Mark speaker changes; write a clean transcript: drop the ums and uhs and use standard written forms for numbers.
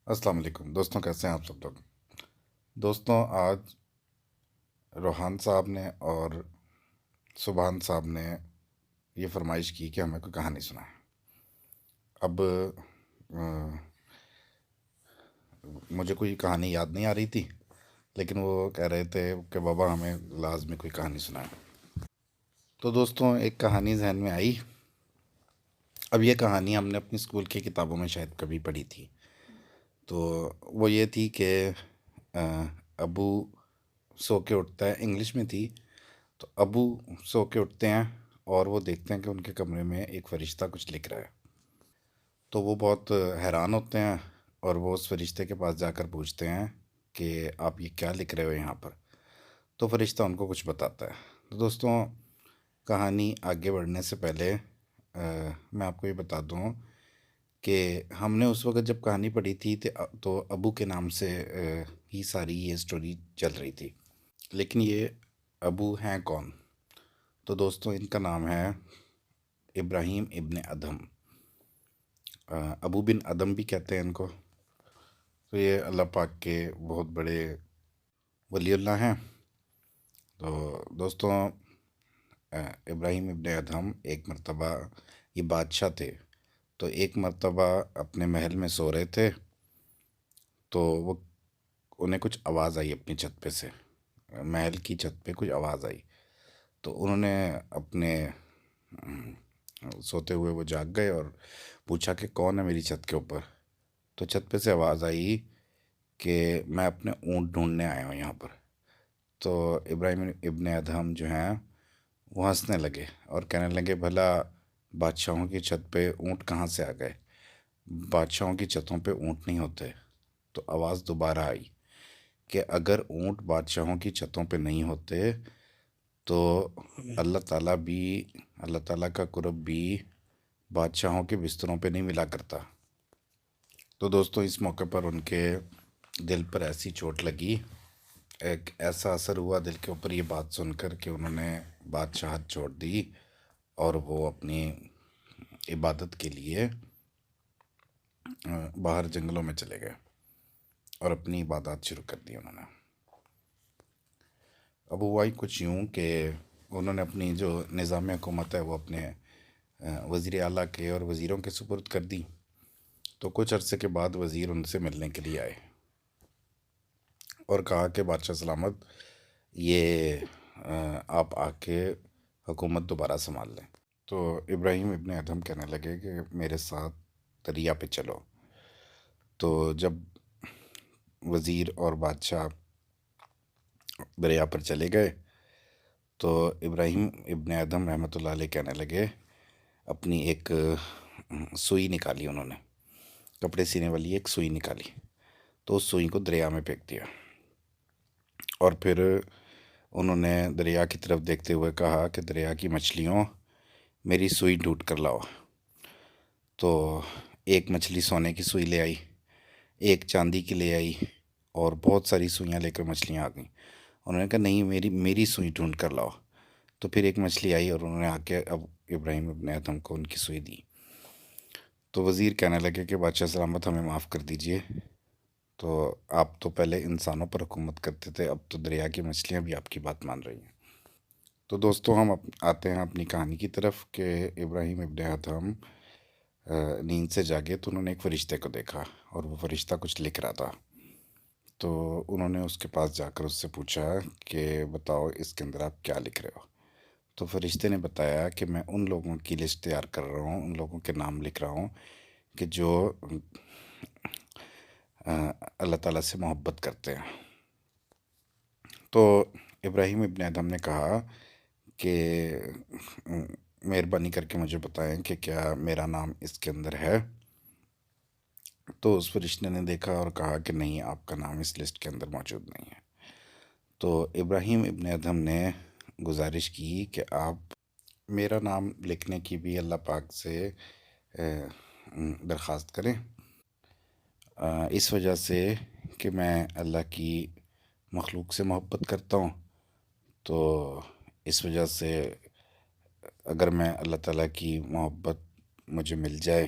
Speaker 1: السلام علیکم دوستوں، کیسے ہیں آپ سب لوگ؟ دوستوں، آج روحان صاحب نے اور سبحان صاحب نے یہ فرمائش کی کہ ہمیں کوئی کہانی سنائے۔ اب مجھے کوئی کہانی یاد نہیں آ رہی تھی، لیکن وہ کہہ رہے تھے کہ بابا ہمیں لازمی کوئی کہانی سنائے۔ تو دوستوں، ایک کہانی ذہن میں آئی۔ اب یہ کہانی ہم نے اپنی اسکول کی کتابوں میں شاید کبھی پڑھی تھی۔ تو وہ یہ تھی کہ آ، ابو سو کے اٹھتا ہے، انگلش میں تھی۔ تو ابو سو کے اٹھتے ہیں اور وہ دیکھتے ہیں کہ ان کے کمرے میں ایک فرشتہ کچھ لکھ رہا ہے۔ تو وہ بہت حیران ہوتے ہیں اور وہ اس فرشتے کے پاس جا کر پوچھتے ہیں کہ آپ یہ کیا لکھ رہے ہو یہاں پر؟ تو فرشتہ ان کو کچھ بتاتا ہے۔ تو دوستوں، کہانی آگے بڑھنے سے پہلے میں آپ کو یہ بتا دوں کہ ہم نے اس وقت جب کہانی پڑھی تھی تو ابو کے نام سے ہی ساری یہ سٹوری چل رہی تھی، لیکن یہ ابو ہیں کون؟ تو دوستوں، ان کا نام ہے ابراہیم ابن ادھم۔ ابو بن ادم بھی کہتے ہیں ان کو۔ تو یہ اللہ پاک کے بہت بڑے ولی اللہ ہیں۔ تو دوستوں، ابراہیم ابن ادھم ایک مرتبہ یہ بادشاہ تھے۔ تو ایک مرتبہ اپنے محل میں سو رہے تھے، تو انہیں کچھ آواز آئی اپنی چھت پہ سے، محل کی چھت پہ کچھ آواز آئی۔ تو انہوں نے اپنے سوتے ہوئے وہ جاگ گئے اور پوچھا کہ کون ہے میری چھت کے اوپر؟ تو چھت پہ سے آواز آئی کہ میں اپنے اونٹ ڈھونڈنے آیا ہوں یہاں پر۔ تو ابراہیم ابن ادھم جو ہیں وہ ہنسنے لگے اور کہنے لگے بھلا بادشاہوں کی چھت پہ اونٹ کہاں سے آ گئے؟ بادشاہوں کی چھتوں پہ اونٹ نہیں ہوتے۔ تو آواز دوبارہ آئی کہ اگر اونٹ بادشاہوں کی چھتوں پہ نہیں ہوتے تو اللہ تعالیٰ کا قرب بھی بادشاہوں کے بستروں پہ نہیں ملا کرتا۔ تو دوستوں، اس موقع پر ان کے دل پر ایسی چوٹ لگی، ایک ایسا اثر ہوا دل کے اوپر یہ بات سن کر کہ انہوں نے بادشاہت چھوڑ دی اور وہ اپنی عبادت کے لیے باہر جنگلوں میں چلے گئے اور اپنی عبادات شروع کر دی انہوں نے۔ اب ہوا ہی کچھ یوں کہ انہوں نے اپنی جو نظام حکومت ہے وہ اپنے وزیر اعلیٰ کے اور وزیروں کے سپرد کر دی۔ تو کچھ عرصے کے بعد وزیر ان سے ملنے کے لیے آئے اور کہا کہ بادشاہ سلامت، یہ آپ آ کے حکومت دوبارہ سنبھال لیں۔ تو ابراہیم ابن ادھم کہنے لگے کہ میرے ساتھ دریا پہ چلو۔ تو جب وزیر اور بادشاہ دریا پر چلے گئے تو ابراہیم ابن ادھم رحمۃ اللہ علیہ کہنے لگے، اپنی ایک سوئی نکالی، انہوں نے کپڑے سینے والی ایک سوئی نکالی، تو اس سوئی کو دریا میں پھینک دیا اور پھر انہوں نے دریا کی طرف دیکھتے ہوئے کہا کہ دریا کی مچھلیوں، میری سوئی ڈھونڈ کر لاؤ۔ تو ایک مچھلی سونے کی سوئی لے آئی، ایک چاندی کی لے آئی اور بہت ساری سوئیاں لے کر مچھلیاں آ گئیں۔ انہوں نے کہا نہیں، میری سوئی ڈھونڈ کر لاؤ۔ تو پھر ایک مچھلی آئی اور انہوں نے آ کے اب ابراہیم ابن ادھم کو ان کی سوئی دی۔ تو وزیر کہنے لگے کہ بادشاہ سلامت، ہمیں معاف کر دیجئے، تو آپ تو پہلے انسانوں پر حکومت کرتے تھے، اب تو دریا کی مچھلیاں بھی آپ کی بات مان رہی ہیں۔ تو دوستوں، ہم آتے ہیں اپنی کہانی کی طرف کہ ابراہیم ابن ادھم نیند سے جاگے تو انہوں نے ایک فرشتے کو دیکھا اور وہ فرشتہ کچھ لکھ رہا تھا۔ تو انہوں نے اس کے پاس جا کر اس سے پوچھا کہ بتاؤ اس کے اندر آپ کیا لکھ رہے ہو؟ تو فرشتے نے بتایا کہ میں ان لوگوں کی لسٹ تیار کر رہا ہوں، ان لوگوں کے نام لکھ رہا ہوں کہ جو اللہ تعالیٰ سے محبت کرتے ہیں۔ تو ابراہیم ابن ادھم نے کہا کہ مہربانی کر کے مجھے بتائیں کہ کیا میرا نام اس کے اندر ہے؟ تو اس فرشتے نے دیکھا اور کہا کہ نہیں، آپ کا نام اس لسٹ کے اندر موجود نہیں ہے۔ تو ابراہیم ابن ادھم نے گزارش کی کہ آپ میرا نام لکھنے کی بھی اللہ پاک سے درخواست کریں، اس وجہ سے کہ میں اللہ کی مخلوق سے محبت کرتا ہوں۔ تو اس وجہ سے اگر میں اللہ تعالیٰ کی محبت مجھے مل جائے